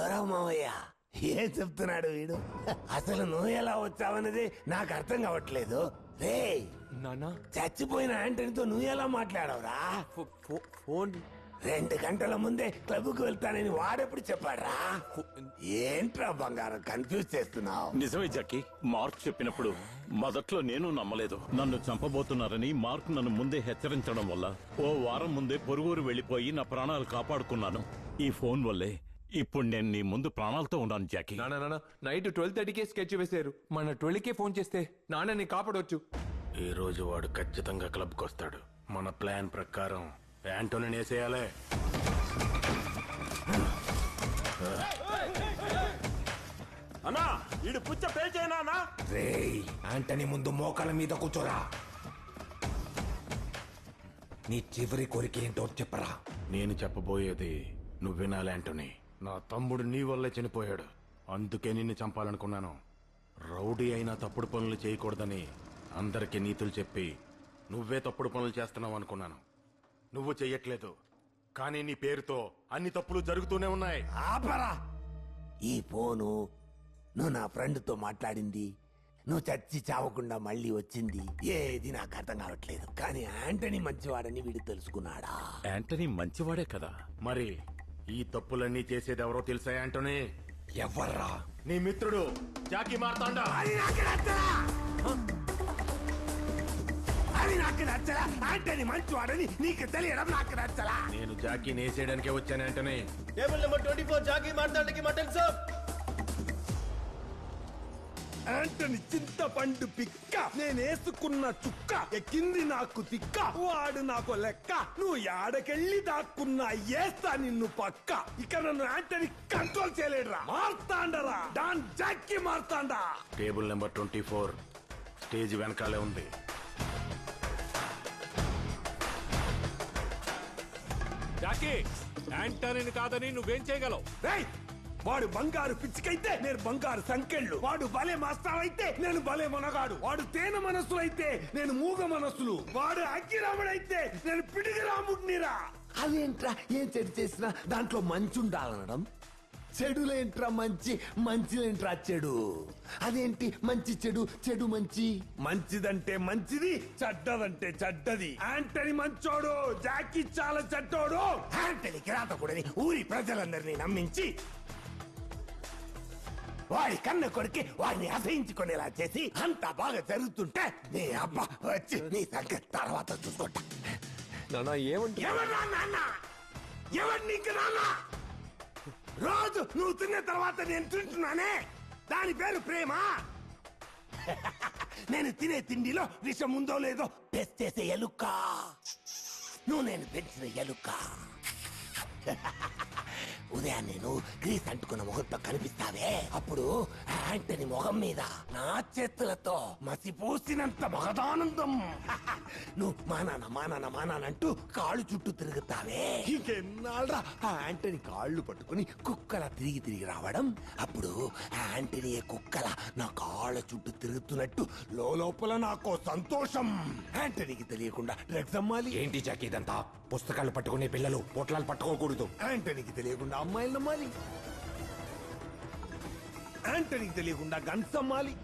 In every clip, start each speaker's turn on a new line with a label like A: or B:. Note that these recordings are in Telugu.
A: ఎవరావు మావయ్య? ఏం చెప్తున్నాడు వీడు? అసలు నువ్వు ఎలా వచ్చావన్నది నాకు అర్థం కావట్లేదు. రే
B: నానా
A: చచ్చిపోయిన ఆంటనీతో నువ్వు ఎలా మాట్లాడవురా?
B: ఫోన్
A: 2 గంటల ముందే క్లబ్ కు వెళ్తానని వాడెప్పుడు చెప్పాడ్రా? ఏంట్రా బంగారం కన్ఫ్యూజ్ చేస్తున్నావు?
C: నిజమే జాకీ, మార్క్ చెప్పినప్పుడు మొదట్లో నేను నమ్మలేదు. నన్ను చంపబోతున్నారని మార్క్ నన్ను ముందే హెచ్చరించడం వల్ల ఓ వారం ముందే పొరుగురు వెళ్లిపోయి నా ప్రాణాలు కాపాడుకున్నాను. ఈ ఫోన్ వల్లే ఇప్పుడు నేను నీ ముందు ప్రాణాలతో ఉన్నాను జాకీ.
B: నానా నైట్ 12:30కే స్కెచ్ వేశారు. మన 12కే ఫోన్ చేస్తే నాన్నని కాపాడవచ్చు.
D: ఈ రోజు వాడు ఖచ్చితంగా క్లబ్ కు వస్తాడు. మన ప్లాన్ ప్రకారం యాంటోని వేసేయాలే.
C: అన్నా ఈడు పుచ్చ పేచేనా?
A: రేయ్ ఆంటనీ ముందు మోకాల మీద కూర్చోరా. నీ చివరి కోరిక ఏంటో చెప్పరా.
D: నేను చెప్పబోయేది నువ్వు వినాలి యాంటోని. నా తమ్ముడు నీ వల్లే చనిపోయాడు. అందుకే నిన్ను చంపాలనుకున్నాను. రౌడీ అయినా తప్పుడు పనులు చేయకూడదని అందరికీ నీతులు చెప్పి నువ్వే తప్పుడు పనులు చేస్తున్నావు అనుకున్నాను. నువ్వు చెయ్యట్లేదు, కానీ నీ పేరుతో అన్ని తప్పులు జరుగుతూనే ఉన్నాయి.
A: ఆపరా. ఈ ఫోను నువ్వు నా ఫ్రెండ్ తో మాట్లాడింది, నువ్వు చచ్చి చావకుండా మళ్ళీ వచ్చింది, ఏది నాకు అర్థం కావట్లేదు. కానీ ఆంటనీ మంచివాడని వీడు తెలుసుకున్నాడా?
C: యాంటనీ మంచివాడే కదా.
D: మరి ఈ తప్పులన్నీ చేసేది ఎవరో తెలుసా యాంటోని?
A: ఎవర్రా?
D: నీ మిత్రుడు జాకీ మార్తాండా.
A: అది నాకు నచ్చలా. అది నాకు నచ్చలా. ఆంటనీ మంచివాడని నీకు తెలియడం నాకు నచ్చలా.
D: నేను జాకీని వేసేయడానికే వచ్చాను యాంటోని.
E: టేబుల్ నెంబర్ 24 జాకీ మార్తాండకి మటన్ సూప్.
F: ఆంటనీ చింతపండు పిక్క, నేనేసుకున్న చుక్క, ఎక్కింది నాకు తిక్క, వాడు నాకు లెక్క, నువ్వు యాడకెళ్ళి దాక్కున్నా ఏస్తా నిన్ను పక్క. ఇక నన్ను ఆంటనీ కంట్రోల్ చేయలేడురా. మార్తాండరా, డాన్ జాకీ మార్తాండా.
D: టేబుల్ నెంబర్ 24 స్టేజ్ వెనకాలే ఉంది.
C: జాకీ, యాంటనీని కాదని నువ్వేం చేయగలవు?
F: రేయ్, వాడు బంగారు పిచ్చికైతే నేను బంగారు సంకెళ్ళు, వాడు భలే మాస్టారైతే నేను భలే మనగాడు, వాడు తేనె మనస్సులైతే నేను మూగ మనస్సులు, వాడు అగ్గిరాముడైతే నేను పిడిగి రాముడినిరా.
A: అదేంట్రా ఏం చెడు చేసినా దాంట్లో మంచి ఉండాలనడం? చెడులేంట్రా మంచి, మంచిలేంట్రా చెడు? అదేంటి మంచి చెడు, చెడు మంచి?
F: మంచిదంటే మంచిది, చెడ్డదంటే చెడ్డది. ఆంటనీ మంచోడు, జాకీ చాలా చెడ్డోడు.
A: ఆంటనీ కిరాతకుడని ఊరి ప్రజలందరినీ నమ్మించి వాడి కన్న కొడుకి వాడిని అసహించుకునేలా చేసి అంతా బాగా జరుగుతుంటే నీ అబ్బా వచ్చి నీ సంగతి తర్వాత చూసుకుంటా.
B: నానా ఏమంటా?
F: ఎవరా నాన్న? ఎవరు నీకు నాన్న? రోజు నువ్వు తిన్న తర్వాత నేను తింటున్నానే, దాని పేరు ప్రేమ?
A: నేను తినే తిండిలో విషం ఉందో లేదో టెస్ట్ చేసే ఎలుక నువ్వు. నేను పెంచిన ఎలుక. ఉదయాన్నే నువ్వు గ్రీస్ అంటుకున్న ముఖంతో కనిపిస్తావే, అప్పుడు ఆంటనీ ముఖం మీద నా చేతులతో మసిపూసినంత మహదానందం. నువ్వు మానానంటూ కాళ్ళు చుట్టూ తిరుగుతావే. ఇంకెన్నాళ్ళరా ఆంటనీ కాళ్ళు పట్టుకుని కుక్కలా తిరిగి రావడం? అప్పుడు ఆంటనీ కుక్కల నా కాళ్ళ చుట్టూ తిరుగుతున్నట్టు లోపల నాకో సంతోషం. ఆంటనీకి తెలియకుండా డ్రగ్స్ అమ్మాలి.
F: ఏంటి జాకీ ఇదంతా? పుస్తకాలు పట్టుకునే పిల్లలు పొట్లాలు పట్టుకోకూడదు.
A: ఆంటనీకి తెలియకుండా అమ్మాయిలు నమ్మాలి.
F: ఆంటనీకి తెలియకుండా గన్స్ అమ్మాలి.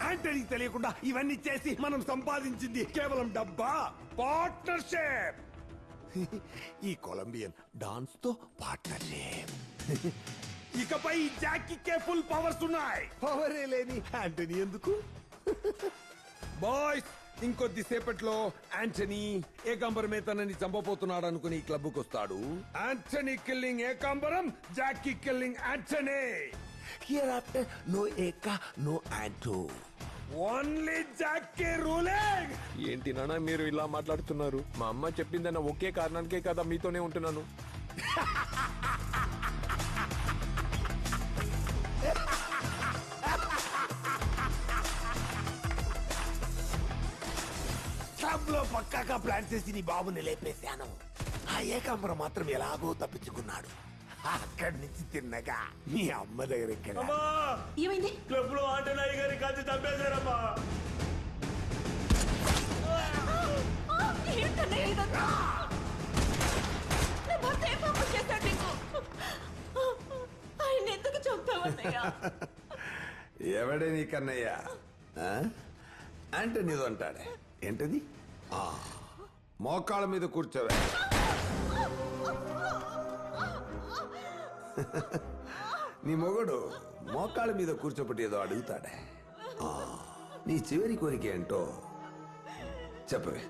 F: ఆంటనీకి తెలియకుండా ఇవన్నీ చేసి మనం సంపాదించింది కేవలం డబ్బా? పార్ట్నర్షిప్.
A: ఈ కొలంబియన్ డాన్స్ తో పార్ట్నర్షిప్.
F: ఇకపై జాకీకే ఫుల్ పవర్స్ ఉన్నాయి.
A: పవరే లేని ఆంటనీ ఎందుకు?
F: బాయ్స్, ఇంకొద్దిసేపట్లో ఆంటనీ ఏకాంబరమే తనని చంపబోతున్నాడు అనుకుని ఈ క్లబ్ కు వస్తాడు. Antony killing Ekambaram, Jackie killing Antony.
A: Hereafter no Eka, no Anto.
F: Only Jackie ruling.
B: ఏంటి నానా మీరు ఇలా మాట్లాడుతున్నారు? మా అమ్మ చెప్పిందన్న ఒకే కారణానికే కదా మీతోనే ఉంటున్నాను.
A: క్లబ్ లో పక్కాగా ప్లాన్ చేసి నీ బాబుని లేపేశాను. ఆ ఏకాంబరం మాత్రం ఎలాగో తప్పించుకున్నాడు. అక్కడి నుంచి తిన్నగా మీ అమ్మ దగ్గర ఎక్కడ?
G: ఏమైంది?
E: క్లబ్ లో ఆంటనీ గారి కాల్చి చంపేశారమ్మా.
G: ఏంటన్నయ్య ఇదంతా? నా భర్త ఏం పాపం చేశాడు నీకు? I కన్నయ్య.
F: ఎవడే నీ కన్నయ్య అంటే నీదో అంటాడే ఏంటది మోకాళ్ళ మీద కూర్చోవే నీ మొగుడు మోకాళ్ళ మీద కూర్చోబెట్టి ఏదో అడుగుతాడే నీ చివరి కోరిక ఏంటో చెప్పవే.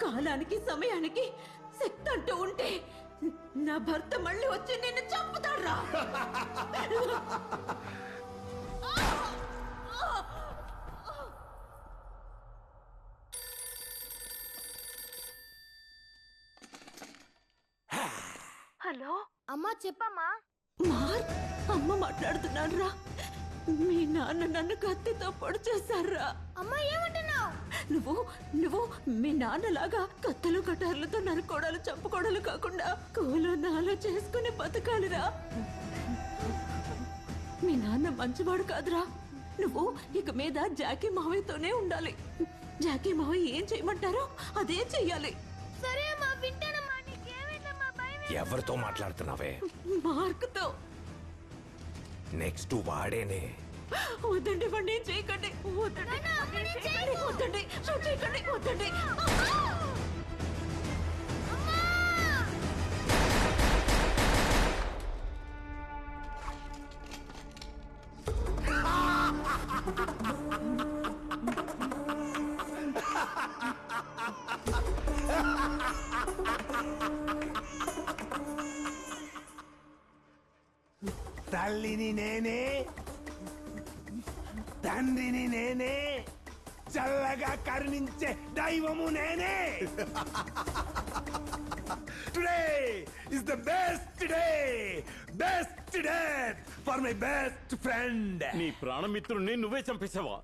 G: కాలానికి సమయానికి శక్తి అంటూ ఉంటే నా భర్త మళ్ళీ వచ్చి నిన్ను చంపుతాడ్రా.
H: హలో అమ్మా చెప్పమ్మా.
G: మార్క్, అమ్మ మాట్లాడుతున్నాడ్రా. మీ నాన్న నన్ను కత్తితో పొడి చేశారా.
H: అమ్మా ఏమంటున్నావు?
G: నువ్వు నువ్వు మీ నాన్నలాగా కత్తలు కటార్లతో నరుకోడాలు చంపుకోడాలు కాకుండా కూలో నాలో చేసుకుని బతకాలిరా. మీ నాన్న మంచివాడు కాదురా. నువ్వు ఇక మీద జాకీ మావయ్యతోనే ఉండాలి. జాకీ మావయ్య ఏం చేయమంటారో అదే చెయ్యాలి.
H: సరే అమ్మా వింటానమ్మా. నీకేమైందమ్మా? భయం
A: ఎవరితో మాట్లాడుతున్నావే?
G: మార్కుతో.
A: నెక్స్ట్ వాడేనే.
G: వద్దండి వాడిని ఏం చేయకండి. వద్దండి చేయకండి. వద్దండి షూట్ చేయకండి. వద్దండి.
F: తల్లిని నేనే తండ్రిని నేనే చల్లగా కరుణించే దైవము నేనే. Today is the best day, best day for my best friend.
C: నీ ప్రాణమిత్రుణ్ణి నువ్వే చంపేశావా?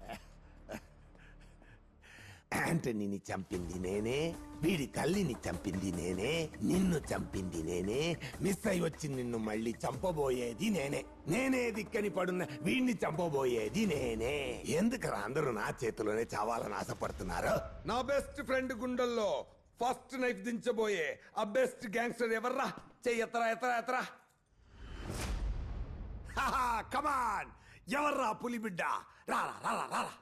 A: యాంటనీని చంపింది నేనే, వీడి తల్లిని చంపింది నేనే, నిన్ను చంపింది నేనే, మిస్ అయి వచ్చి నిన్ను మళ్ళీ చంపబోయేది నేనే. నేనే దిక్కని పడున్న వీడిని చంపబోయేది నేనే. ఎందుకరా అందరూ నా చేతిలోనే చావాలని ఆశపడుతున్నారు?
F: నా బెస్ట్ ఫ్రెండ్ గుండెల్లో ఫస్ట్ నైఫ్ దించబోయే ఆ బెస్ట్ గ్యాంగ్స్టర్ ఎవర్రా? చెయ్యి ఎత్తరా ఎత్తరా ఎత్తరా. కమాన్, ఎవర్రా పులిబిడ్డ? రారా రారా రారా.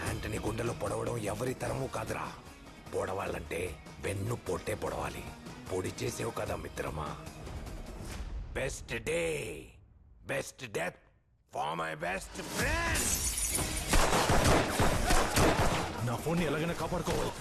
A: యాంటనీ గుండెలో పొడవడం ఎవరి తరము కాదురా. పొడవాలంటే వెన్ను పొట్టే పొడవాలి. పొడి చేసేవు కదా మిత్రమా. Best day, best death for my best friend.
D: నా ఫోన్ ఎలాగైనా కాపాడుకోవాలి.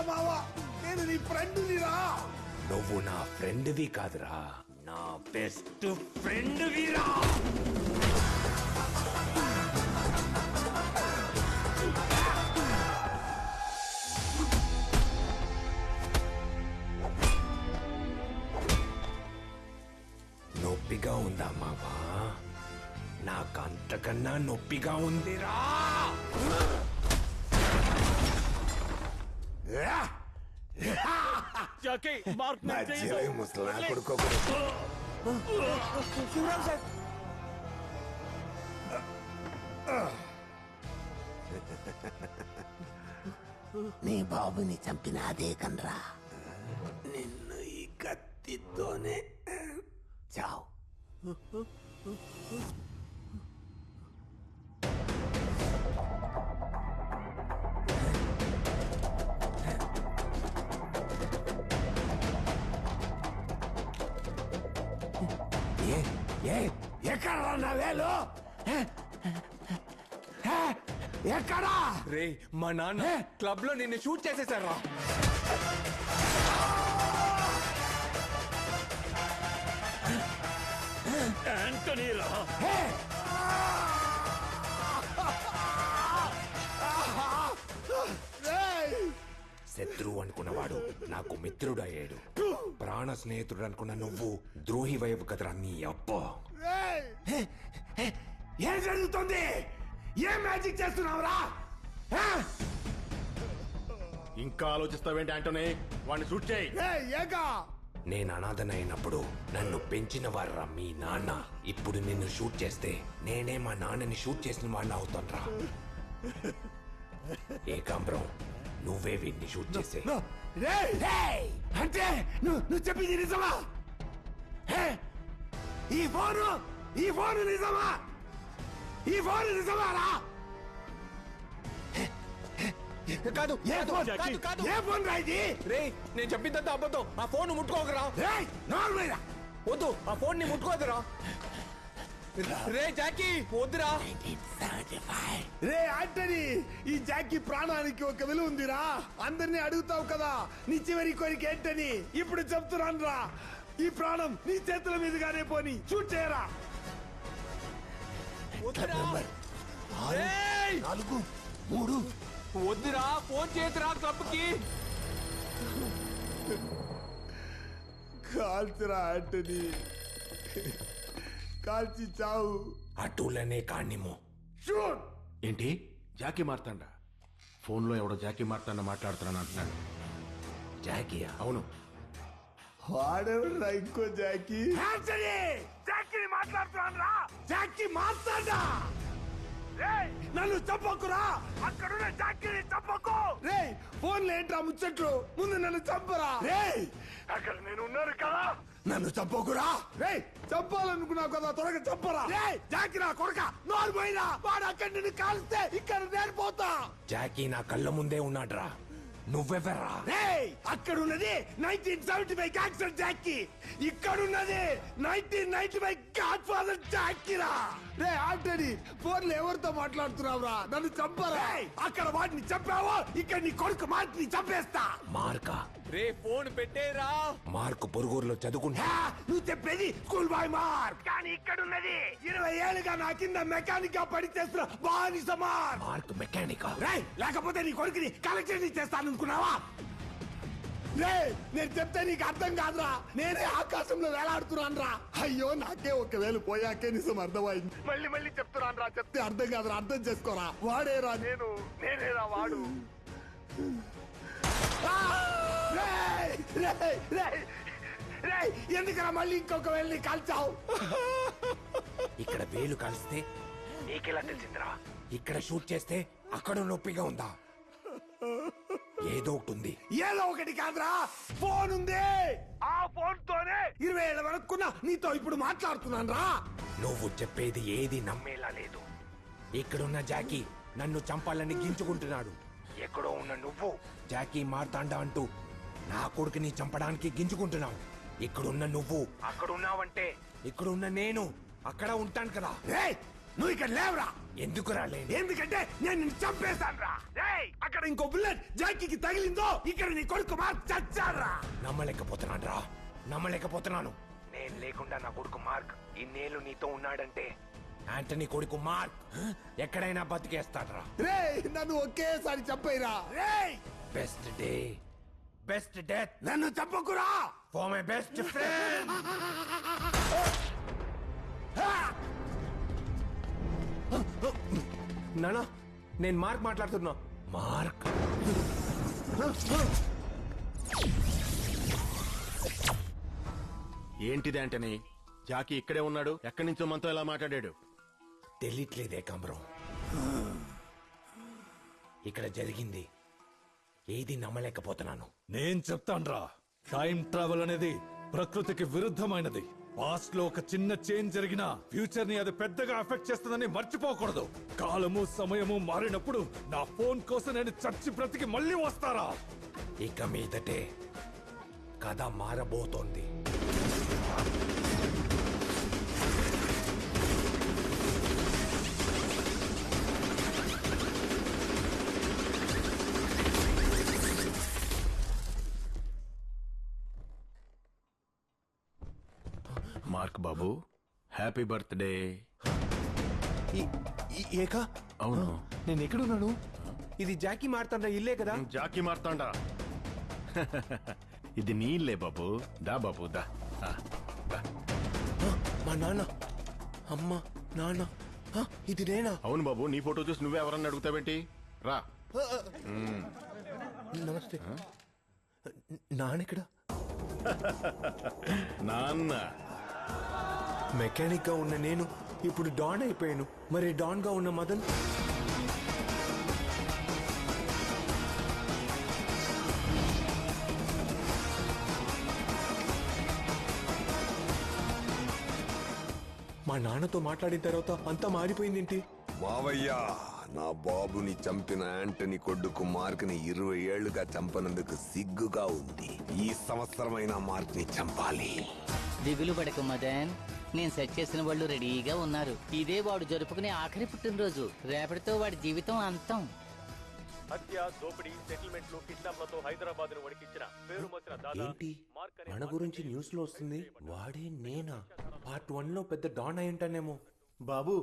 F: లేదురా మావా, నేను నీ ఫ్రెండ్నిరా.
A: నువ్వు నా ఫ్రెండ్వి కాదురా, నా బెస్ట్ ఫ్రెండ్విరా. నొప్పిగా ఉందా మావా? నాకంతకన్నా నొప్పిగా ఉందిరా.
E: జాకీ మార్క్
A: ముసలా కొడుకో. నీ బాబుని చంపిన అదే కన్రా, నిన్ను ఈ కత్తితోనే చావు. ఎక్కడ నా వేలు? ఎక్కడా?
B: రే మా నాన్న క్లబ్ లో నిన్ను షూట్ చేసేసారా?
E: యాంటనీ రా.
A: శత్రువు అనుకున్నవాడు నాకు మిత్రుడు అయ్యాడు. ప్రాణ స్నేహితుడు అనుకున్న నువ్వు ద్రోహి వైపు కదరా నీ అబ్బ. ఏం జరుగుతుంది? ఏం మ్యాజిక్ చేస్తున్నావురా?
D: ఇంకా ఆలోచిస్తావేంటి ఆంటోనీ? వాడిని షూట్ చేయి.
A: నేను అనాథనైనప్పుడు నన్ను పెంచిన వారా మీ నాన్న. ఇప్పుడు నిన్ను షూట్ చేస్తే నేనే మా నాన్నని షూట్ చేసిన వాడిని అవుతాన్రా. ఏకాంబరం, నువ్వే వీడిని షూట్ చేసే. అంటే నువ్వు చెప్పింది నిజమా? ఈ ఫోను నిజమా? ఈ ఫోన్ నిజమారా?
B: కాదు
A: ఏ ఫోన్? ఏ ఫోన్ రా ఇది?
B: రే నేను చెప్పిందంతా అబద్ధం. ఆ ఫోన్ ముట్టుకోకరా.
A: వద్దు,
B: ఆ ఫోన్ ని ముట్టుకోదురా. రే జాకీ వద్దురా.
F: రే ఆంటనీ, ఈ జాకీ ప్రాణానికి ఒక విలువ ఉందిరా. అందరినీ అడుగుతావు కదా నీ చివరి కోరిక ఏంటని. ఇప్పుడు చెప్తున్నాను రా, ఈ ప్రాణం నీ చేతుల మీదుగానే పోని. షూట్ చేయరా.
B: రేయ్!
A: 4, 3.
B: వద్దురా, ఫోన్ చేతురా క్లబ్ కి.
F: కాల్చరా ఆంటనీ, కాల్చి చావు.
A: అటులనే కాణిమో.
F: షూట్.
D: ఏంటి జాకీ మార్తాండా? ఫోన్లో ఎవడో జాకీ మార్తాండా మాట్లాడుతున్నాను అంటున్నాడు.
A: జాకీయా?
D: అవును.
F: వాడెవడ్రా ఇంకో జాకీ?
A: జాకీ మాట్లాడుతున్నాను రా. జాకీ మాట్లాడా?
F: నన్ను చంపకురా.
A: అక్కడున్న జాకీని చంపకు.
F: రే ఫోన్లో ఏంట్రా ముచ్చట్లు? ముందు నన్ను చంపరా.
A: అక్కడ నేను ఉన్నారు కదా. నన్ను చంపకురా.
F: రే చంపాలనుకున్నావు కదా, త్వరగా చంపరా.
A: జాకీ నా కొడక, నోరు పోయినా వాడు అక్కడి నుండి కాల్స్తే ఇక్కడ నేను పోతా. జాకీ నా కళ్ళ ముందే ఉన్నాడ్రా. నువ్వెవర్రా? అక్కడ ఉన్నది 1975 గ్యాంగ్స్టర్ జాకీ. ఇక్కడున్నది 1995 గాడ్ ఫాదర్ జాకీరా.
F: రే ఆంటనీ, ఫోన్లో ఎవరితో మాట్లాడుతున్నావురా? నన్ను చంపరా.
A: అక్కడ వాడిని చంపావో ఇక్కడ నీ కొడుకు మార్క్ని చంపేస్తా. మార్కా?
B: రే ఫోన్ పెట్టేరా.
A: మార్క్ పొరుగురులో చదువుకుంటా. నువ్వు చెప్పేది స్కూల్ బాయ్ మార్క్. కానీ ఇక్కడ ఉన్నది 20 ఏళ్ళుగా నా కింద మెకానిక్ గా పని చేస్తున్న బానిస మార్క్. Mark mechanic? లేకపోతే నీ కొడుకుని కలెక్షన్ ఇచ్చేస్తాననుకున్నావా?
F: రే నేను చెప్తే నీకు అర్థం కాదురా. నేనే ఆకాశంలో వేలాడుతున్నాను రా. అయ్యో నాకే ఒకవేళ పోయాకే నిజం అర్థమైంది. మళ్ళీ చెప్తున్నాను రా. చెప్తే అర్థం కాదురా, అర్థం చేసుకోరా. వాడేరా నేనేరా వాడు.
A: ఎందుకరా మళ్ళీ ఇంకొక వేలు కాల్చావు? ఇక్కడ వేలు కాల్స్తే నీకెలా తెలిసిందిరా? ఇక్కడ షూట్ చేస్తే అక్కడ నొప్పిగా ఉందా? ఏదో ఒకటి ఉంది. ఏదో ఒకటి కాదురా, ఫోన్ ఉంది. ఆ ఫోన్ తోనే 20 ఏళ్ళ వరకున్నా నీతో ఇప్పుడు మాట్లాడుతున్నాను రా. నువ్వు చెప్పేది ఏది నమ్మేలా లేదు. ఇక్కడున్న జాకీ నన్ను చంపాలని గించుకుంటున్నాడు. ఎక్కడో ఉన్న నువ్వు జాకీ మార్తాండా అంటూ నా కొడుకుని చంపడానికి గింజుకుంటున్నావు. ఇక్కడున్న నువ్వు అక్కడున్నావంటే ఇక్కడున్న నేను అక్కడ ఉంటాను కదా. నువ్వు ఇక్కడ లేవురా. ఎందుకు రాలేదు? ఎందుకంటే నేను నిన్ను చంపేశాను రా.
F: అక్కడ ఇంకో బుల్లెట్ జాకీకి తగిలిందో ఇక్కడ నీ కొడుకు మార్క్ చచ్చారా.
A: నమ్మలేకపోతున్నాను. నేను లేకుండా నా కొడుకు మార్క్ ఇన్నేళ్ళు నీతో ఉన్నాడంటే యాంటనీ కొడుకు మార్క్ ఎక్కడైనా బతికేస్తాడ్రా.
F: రేయ్ నన్ను ఒకేసారి చంపేరా. రేయ్
A: బెస్ట్ డెత్
F: నన్ను చంపకురా.
A: For my best friend.
B: నానా నేను మార్క్ మాట్లాడుతున్నా.
A: మార్క్
D: ఏంటిది యాంటనీ? జాకీ ఇక్కడే ఉన్నాడు, ఎక్కడి నుంచో మనతో ఎలా మాట్లాడాడు?
A: తెలియట్లేదే కమరం. ఇక్కడ జరిగింది ఏది నమ్మలేకపోతున్నాను.
E: నేను చెప్తాన్రా, టైం ట్రావెల్ అనేది ప్రకృతికి విరుద్ధమైనది. పాస్ట్ లో ఒక చిన్న చేంజ్ జరిగినా ఫ్యూచర్ ని అది పెద్దగా ఎఫెక్ట్ చేస్తుందని మర్చిపోకూడదు. కాలము సమయము మారినప్పుడు నా ఫోన్ కోసం నేను చచ్చి బ్రతికి మళ్ళీ వస్తారా?
A: ఇక మీదటే కథ మారబోతోంది.
D: మార్క్ బాబు, హ్యాపీ బర్త్డే.
B: ఏకా
D: అవును,
B: నేను ఎక్కడున్నాను? ఇది జాకీ మారుతాండ్రా ఇల్లే కదా?
D: జాకీ మారుతాండా? ఇది నీ ఇల్లే బాబు. దా బాబు దా. దా.
B: మా నాన్న, అమ్మ, నాన్న, ఇది నేనా?
D: అవును బాబు, నీ ఫోటో చూసి నువ్వే ఎవరన్నా అడుగుతావేంటి? రా.
B: నమస్తే. నాన్నెక్కడా?
D: నాన్న
B: మెకానిక్ గా ఉన్న నేను ఇప్పుడు డాన్ అయిపోయాను. మరి డాన్ గా ఉన్న మదన్? మా నాన్నతో మాట్లాడిన తర్వాత అంతా మారిపోయిందేంటి?
F: మావయ్య, నా బాబుని చంపిన యాంటనీ కొడుకు మార్క్ ని 20 ఏళ్లుగా చంపనందుకు సిగ్గుగా ఉంది. ఈ సంవత్సరమైన మార్క్ ని చంపాలి.
I: దిగులు పడకు మదన్, నేను సెట్ చేసిన వాళ్ళు రెడీగా ఉన్నారు. ఇదే వాడు జరుపుకునే ఆఖరి పుట్టినరోజు. రేపటితో వాడి జీవితం అంతం.
J: హత్య, దోపిడీ, సెటిల్మెంట్లు, కిడ్నాప్లతో హైదరాబాద్ ను వణికించిన పేరు మోసిన దాదా
B: ఏంటి
J: మార్క్ అనే
B: మన గురించి న్యూస్ లో వస్తుంది? వాడే నేనా? పార్ట్ 1 లో పెద్ద డాన్ అయి ఉంటానేమో. బాబు,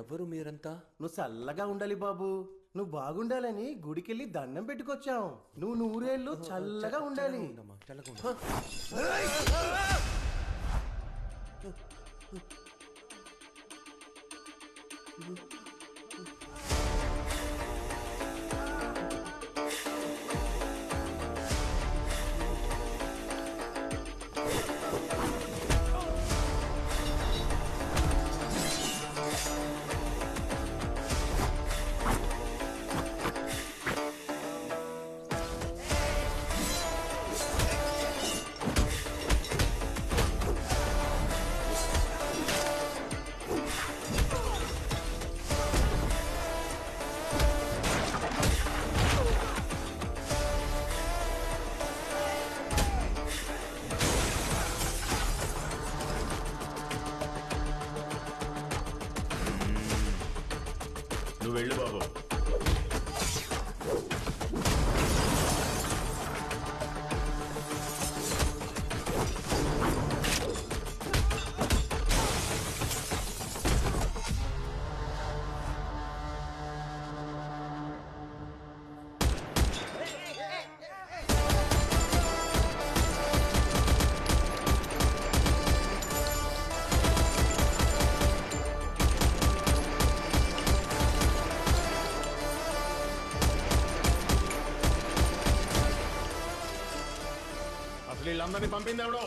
B: ఎవరు మీరంతా?
K: నువ్వు చల్లగా ఉండాలి బాబు. నువ్వు బాగుండాలని గుడికెళ్ళి దండం పెట్టుకొచ్చాం. నువ్వు 100 ఏళ్ళు చల్లగా ఉండాలి.
B: ఉండమ్మా, చల్లగా ఉండు.
D: నువ్వు వెళ్ళు బాబు. వీళ్ళందరినీ పంపింది ఎవడో?